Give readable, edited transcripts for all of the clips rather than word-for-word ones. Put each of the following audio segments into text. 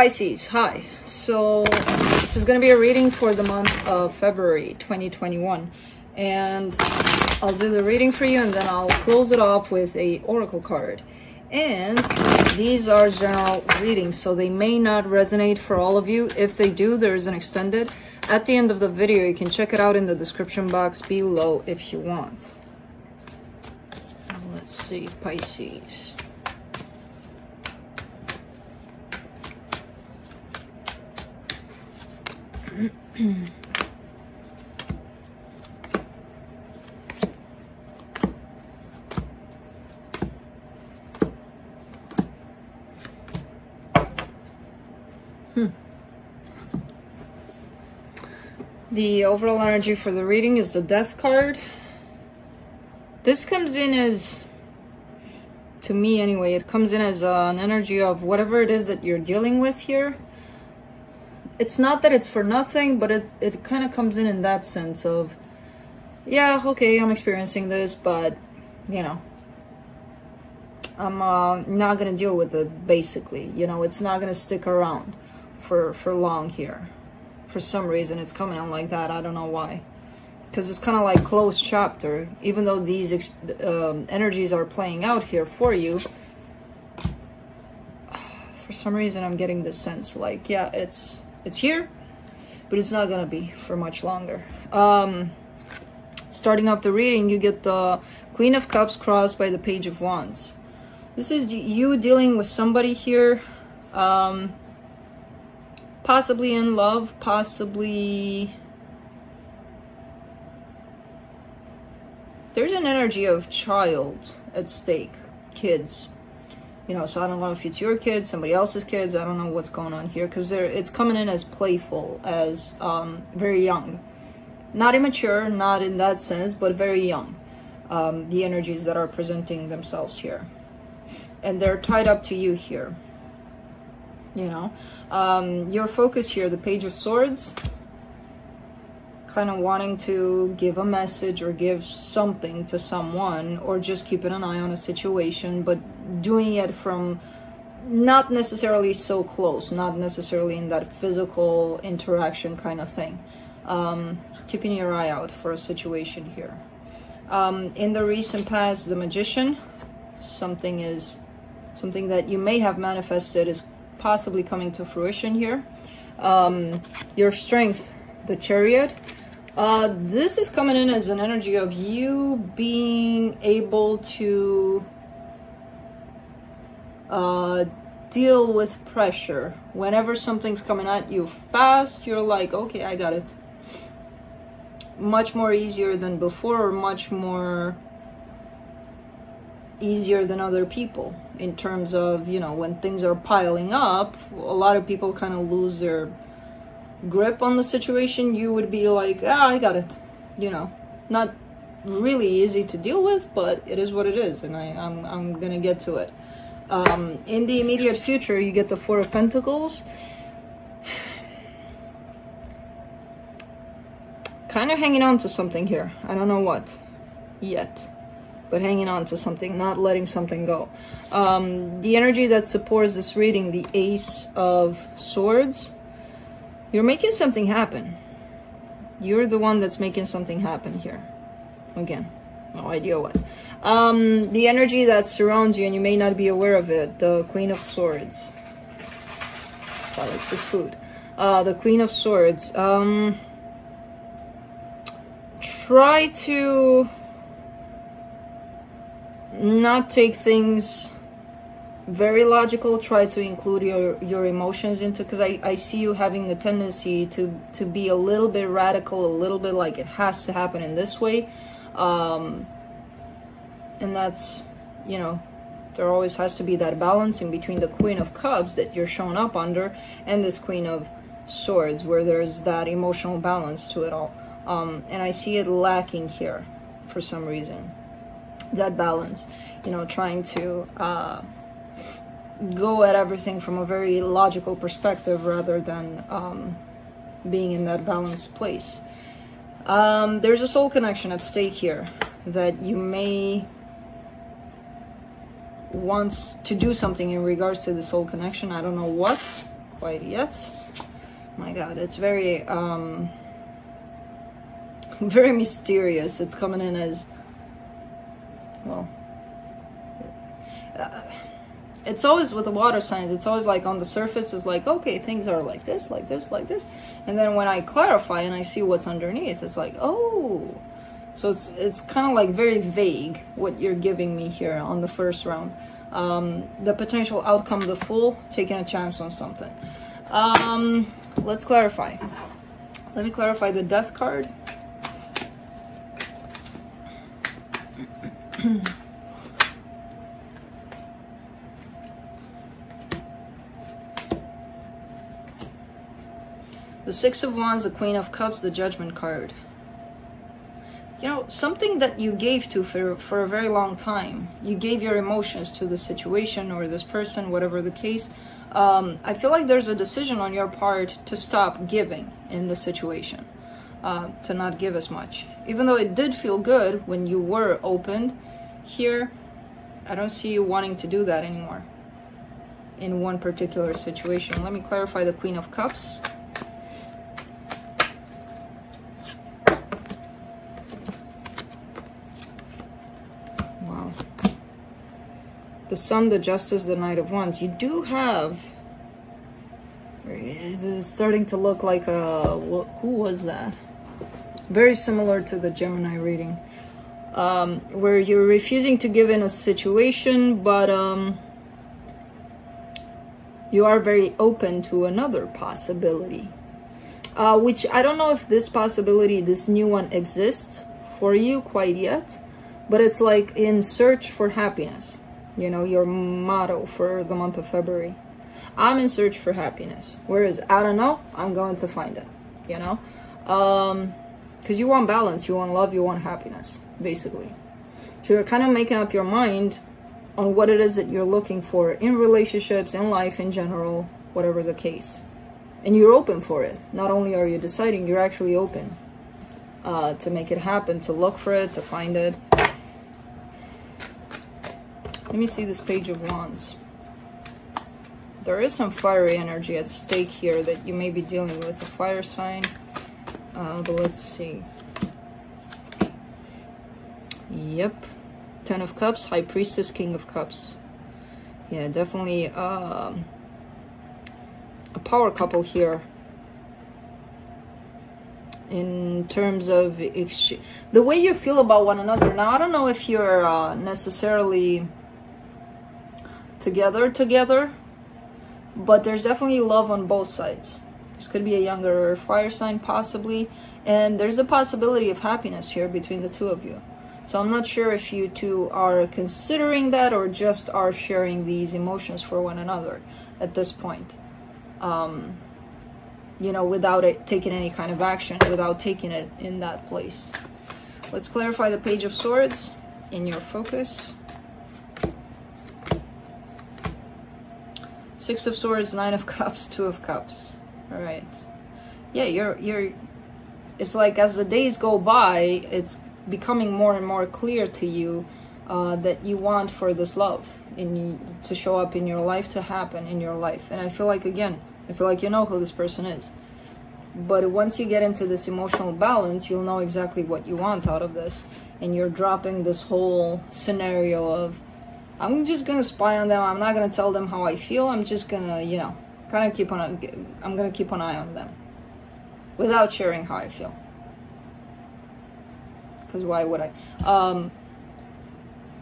Pisces, hi. So this is going to be a reading for the month of February 2021, and I'll do the reading for you and then I'll close it off with a oracle card. And these are general readings, so they may not resonate for all of you. If they do, there is an extended at the end of the video. You can check it out in the description box below if you want. Let's see, Pisces. The overall energy for the reading is the Death card. This comes in as, to me anyway, it comes in as an energy of whatever it is that you're dealing with here. It's not that it's for nothing, but it kind of comes in that sense of, yeah, okay, I'm experiencing this, but, you know, I'm not going to deal with it, basically. You know, it's not going to stick around for long here. For some reason, it's coming in like that. I don't know why. Because it's kind of like closed chapter. Even though these energies are playing out here for you, for some reason, I'm getting this sense like, yeah, it's here, but it's not gonna be for much longer. Starting off the reading, you get the Queen of Cups crossed by the Page of Wands. This is you dealing with somebody here, possibly in love, possibly there's an energy of child at stake, kids. You know, so I don't know if it's your kids, somebody else's kids. I don't know what's going on here because it's coming in as playful, as very young. Not immature, not in that sense, but very young. The energies that are presenting themselves here. And they're tied up to you here. You know, your focus here, the Page of Swords, kind of wanting to give a message or give something to someone, or just keeping an eye on a situation, but doing it from not necessarily so close, not necessarily in that physical interaction kind of thing. Keeping your eye out for a situation here. In the recent past, the Magician, something that you may have manifested is possibly coming to fruition here. Your Strength, the Chariot. This is coming in as an energy of you being able to deal with pressure. Whenever something's coming at you fast, you're like, okay, I got it. Much more easier than before, or much more easier than other people in terms of, you know, when things are piling up, a lot of people kind of lose their grip on the situation. You would be like, ah, I got it. You know, not really easy to deal with, but it is what it is, and I'm gonna get to it. In the immediate future, you get the Four of Pentacles. Kind of hanging on to something here. I don't know what yet, but hanging on to something, not letting something go. The energy that supports this reading, the Ace of Swords. You're making something happen. You're the one that's making something happen here. Again, no idea what. The energy that surrounds you, and you may not be aware of it, the Queen of Swords. Alex's food. The Queen of Swords. Try to not take things very logical. Try to include your emotions into, because I see you having the tendency to be a little bit radical, a little bit like it has to happen in this way. And that's, you know, there always has to be that balance in between the Queen of Cups that you're showing up under and this Queen of Swords, where there's that emotional balance to it all. And I see it lacking here for some reason. That balance, you know, trying to go at everything from a very logical perspective rather than being in that balanced place. There's a soul connection at stake here that you may want to do something in regards to the soul connection. I don't know what, quite yet. My God, it's very very mysterious. It's coming in as, well, it's always with the water signs, it's always like on the surface it's like, okay, things are like this, like this, like this, and then when I clarify and I see what's underneath, it's like, oh, so it's kind of like very vague what you're giving me here on the first round. The potential outcome, the Fool, taking a chance on something. Let's clarify. Let me clarify the Death card. The Six of Wands, the Queen of Cups, the Judgment card. You know, something that you gave to for a very long time. You gave your emotions to the situation or this person, whatever the case. I feel like there's a decision on your part to stop giving in the situation. To not give as much. Even though it did feel good when you were opened, here, I don't see you wanting to do that anymore. In one particular situation. Let me clarify the Queen of Cups. The Sun, the Justice, the Knight of Wands. You do have... It's starting to look like a... Who was that? Very similar to the Gemini reading. Where you're refusing to give in a situation, but you are very open to another possibility. Which I don't know if this possibility, this new one, exists for you quite yet. But it's like in search for happiness. You know, your motto for the month of February. I'm in search for happiness. Whereas, I don't know, I'm going to find it. You know? Because you want balance, you want love, you want happiness, basically. So you're kind of making up your mind on what it is that you're looking for in relationships, in life in general, whatever the case. And you're open for it. Not only are you deciding, you're actually open to make it happen, to look for it, to find it. Let me see this Page of Wands. There is some fiery energy at stake here that you may be dealing with. A fire sign. But let's see. Yep. Ten of Cups, High Priestess, King of Cups. Yeah, definitely a power couple here. In terms of the way you feel about one another. Now, I don't know if you're necessarily together, but there's definitely love on both sides. This could be a younger fire sign, possibly, and there's a possibility of happiness here between the two of you. So I'm not sure if you two are considering that or just are sharing these emotions for one another at this point. You know, without it taking any kind of action, without taking it in that place. Let's clarify the Page of Swords in your focus. Six of Swords, Nine of Cups, Two of Cups. All right. Yeah, you're. It's like as the days go by, it's becoming more and more clear to you that you want for this love to show up in your life, to happen in your life. And I feel like, again, I feel like you know who this person is. But once you get into this emotional balance, you'll know exactly what you want out of this. And you're dropping this whole scenario of, I'm just going to spy on them. I'm not going to tell them how I feel. I'm just going to, you know, kind of keep on, I'm going to keep an eye on them. Without sharing how I feel. Because why would I?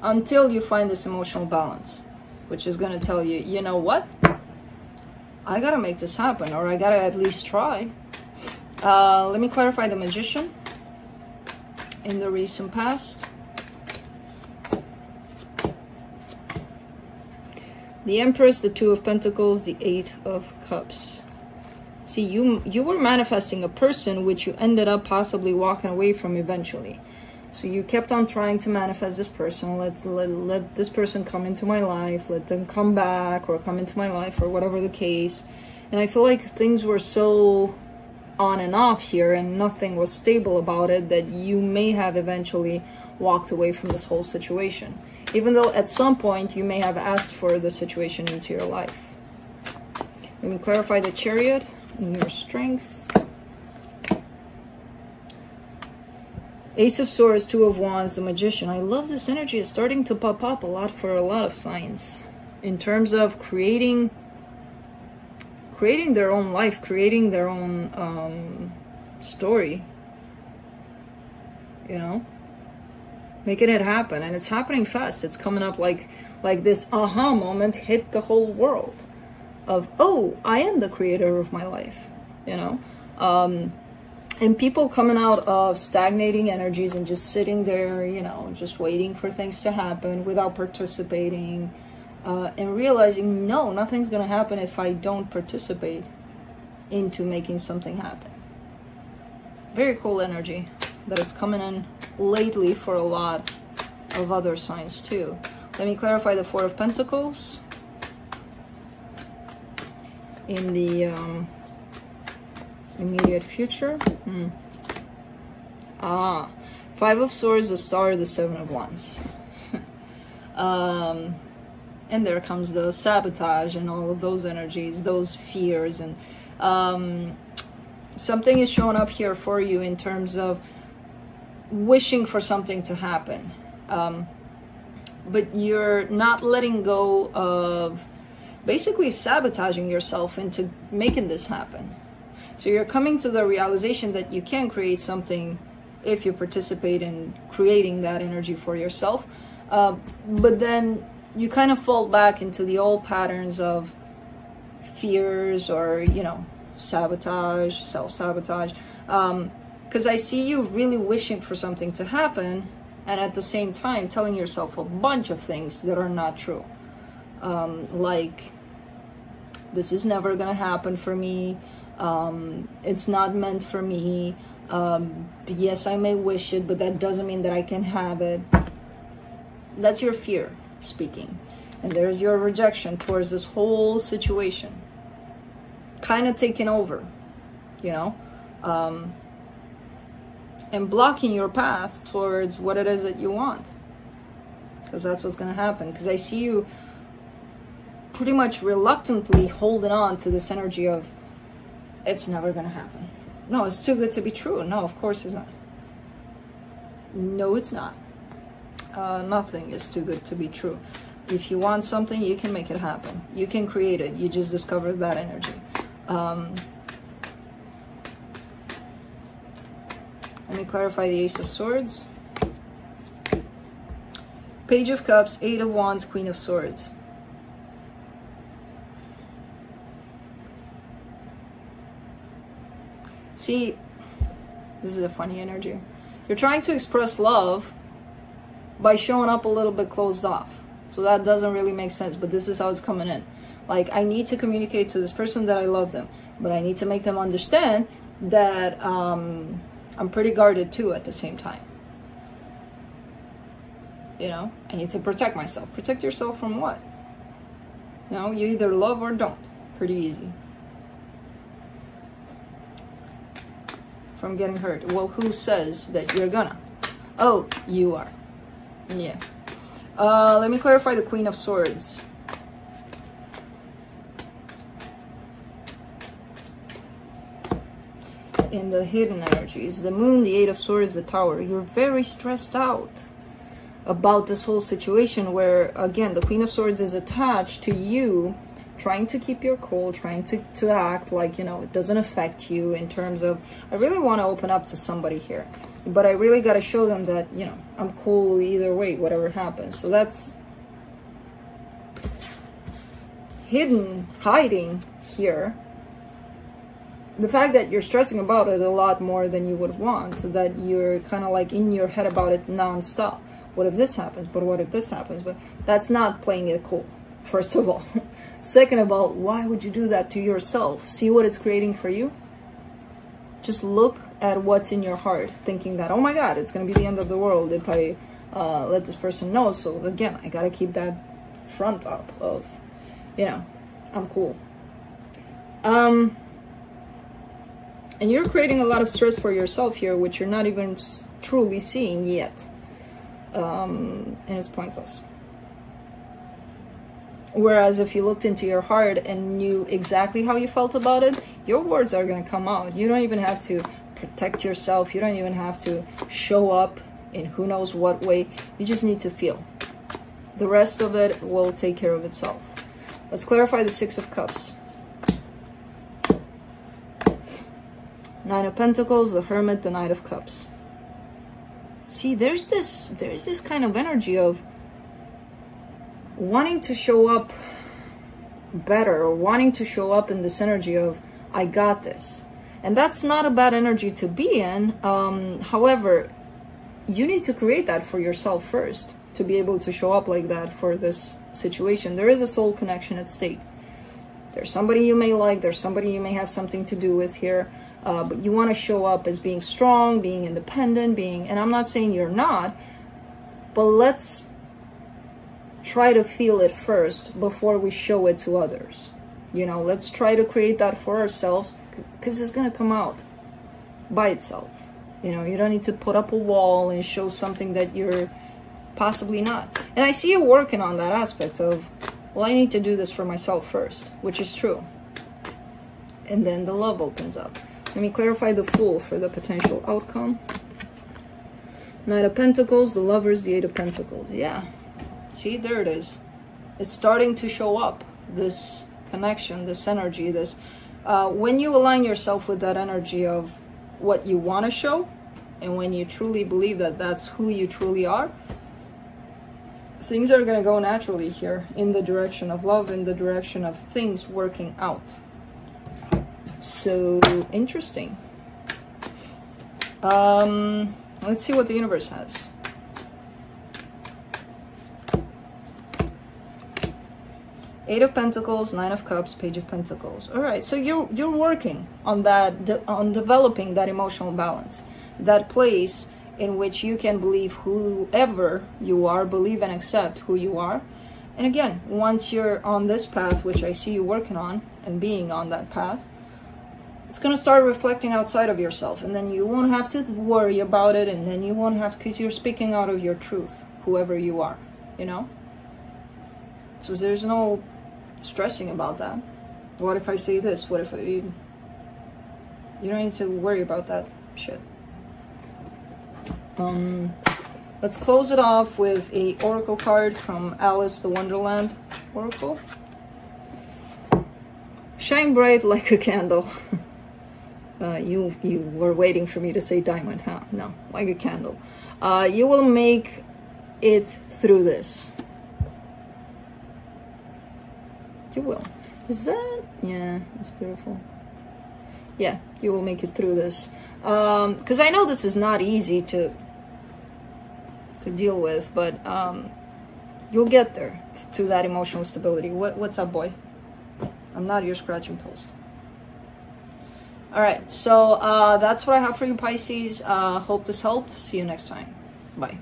Until you find this emotional balance. Which is going to tell you, you know what? I got to make this happen. Or I got to at least try. Let me clarify the Magician. In the recent past. The Empress, the Two of Pentacles, the Eight of Cups. See, you were manifesting a person which you ended up possibly walking away from eventually. So you kept on trying to manifest this person. Let this person come into my life. Let them come back or come into my life or whatever the case. And I feel like things were so on and off here and nothing was stable about it that you may have eventually walked away from this whole situation. Even though at some point you may have asked for the situation into your life. Let me clarify the Chariot in your strength. Ace of Swords, Two of Wands, the Magician. I love this energy. It's starting to pop up a lot for a lot of signs in terms of creating their own life, creating their own story, you know, making it happen. And it's happening fast. It's coming up like this aha moment hit the whole world of, oh, I am the creator of my life, you know. And people coming out of stagnating energies and just sitting there, you know, just waiting for things to happen without participating, and realizing, no, nothing's going to happen if I don't participate into making something happen. Very cool energy that it's coming in lately for a lot of other signs too. Let me clarify the Four of Pentacles in the immediate future. Five of Swords, the Star, the Seven of Wands. And there comes the sabotage and all of those energies, those fears, and something is showing up here for you in terms of wishing for something to happen, but you're not letting go of basically sabotaging yourself into making this happen. So you're coming to the realization that you can create something if you participate in creating that energy for yourself, but then you kind of fall back into the old patterns of fears or, you know, sabotage, self-sabotage, because I see you really wishing for something to happen and at the same time telling yourself a bunch of things that are not true, like, this is never gonna happen for me, it's not meant for me, yes, I may wish it, but that doesn't mean that I can have it. That's your fear speaking, and there's your rejection towards this whole situation kind of taking over, you know, and blocking your path towards what it is that you want, because that's what's going to happen. Because I see you pretty much reluctantly holding on to this energy of, it's never going to happen. No, it's too good to be true. No, of course it's not. No, it's not. Nothing is too good to be true. If you want something, you can make it happen. You can create it. You just discovered that energy. Let me clarify the Ace of Swords. Page of Cups, Eight of Wands, Queen of Swords. See, this is a funny energy. You're trying to express love by showing up a little bit closed off. So that doesn't really make sense, but this is how it's coming in. Like, I need to communicate to this person that I love them, but I need to make them understand that I'm pretty guarded too at the same time. You know, I need to protect myself. Protect yourself from what? You know, you either love or don't. Pretty easy. From getting hurt. Well, who says that you're gonna? Oh, you are. Yeah. Let me clarify the Queen of Swords. In the hidden energies, the Moon, the Eight of Swords, the Tower. You're very stressed out about this whole situation where, again, the Queen of Swords is attached to you, trying to keep your cool, trying to act like, you know, it doesn't affect you in terms of, I really want to open up to somebody here, but I really got to show them that, you know, I'm cool either way, whatever happens. So that's hiding here. The fact that you're stressing about it a lot more than you would want, that you're kind of like in your head about it non-stop. What if this happens? But what if this happens? But that's not playing it cool, first of all. Second of all, why would you do that to yourself? See what it's creating for you? Just look at what's in your heart, thinking that, oh my God, it's going to be the end of the world if I let this person know. So again, I got to keep that front up of, you know, I'm cool. And you're creating a lot of stress for yourself here, which you're not even truly seeing yet. And it's pointless. Whereas if you looked into your heart and knew exactly how you felt about it, your words are going to come out. You don't even have to protect yourself. You don't even have to show up in who knows what way. You just need to feel. The rest of it will take care of itself. Let's clarify the Six of Cups. Nine of Pentacles, the Hermit, the Knight of Cups. See, there's this kind of energy of wanting to show up better, or wanting to show up in this energy of, I got this. And that's not a bad energy to be in. However, you need to create that for yourself first to be able to show up like that for this situation. There is a soul connection at stake. There's somebody you may like, there's somebody you may have something to do with here, but you want to show up as being strong, being independent, and I'm not saying you're not, but let's try to feel it first before we show it to others. You know, let's try to create that for ourselves, because it's going to come out by itself. You know, you don't need to put up a wall and show something that you're possibly not. And I see you working on that aspect of, well, I need to do this for myself first, which is true. And then the love opens up. Let me clarify the Fool for the potential outcome. Knight of Pentacles, the Lovers, the Eight of Pentacles. Yeah. See, there it is. It's starting to show up, this connection, this energy, this... when you align yourself with that energy of what you want to show, and when you truly believe that that's who you truly are, things are going to go naturally here in the direction of love, in the direction of things working out. So, interesting. Let's see what the universe has. Eight of Pentacles, Nine of Cups, Page of Pentacles. All right, so you're working on that, on developing that emotional balance, that place in which you can believe whoever you are, believe and accept who you are. And again, once you're on this path, which I see you working on and being on that path, it's going to start reflecting outside of yourself, and then you won't have to worry about it, and then you won't have, because you're speaking out of your truth, whoever you are, you know? So there's no stressing about that. What if I say this? What if you don't need to worry about that shit. Let's close it off with a oracle card from Alice the Wonderland Oracle. Shine bright like a candle. You were waiting for me to say diamond, huh? No, like a candle. You will make it through this. You will. Is that? Yeah, it's beautiful. Yeah, you will make it through this. Because I know this is not easy to deal with, but you'll get there to that emotional stability. What's up, boy? I'm not your scratching post. All right, so that's what I have for you, Pisces. Hope this helped. See you next time. Bye.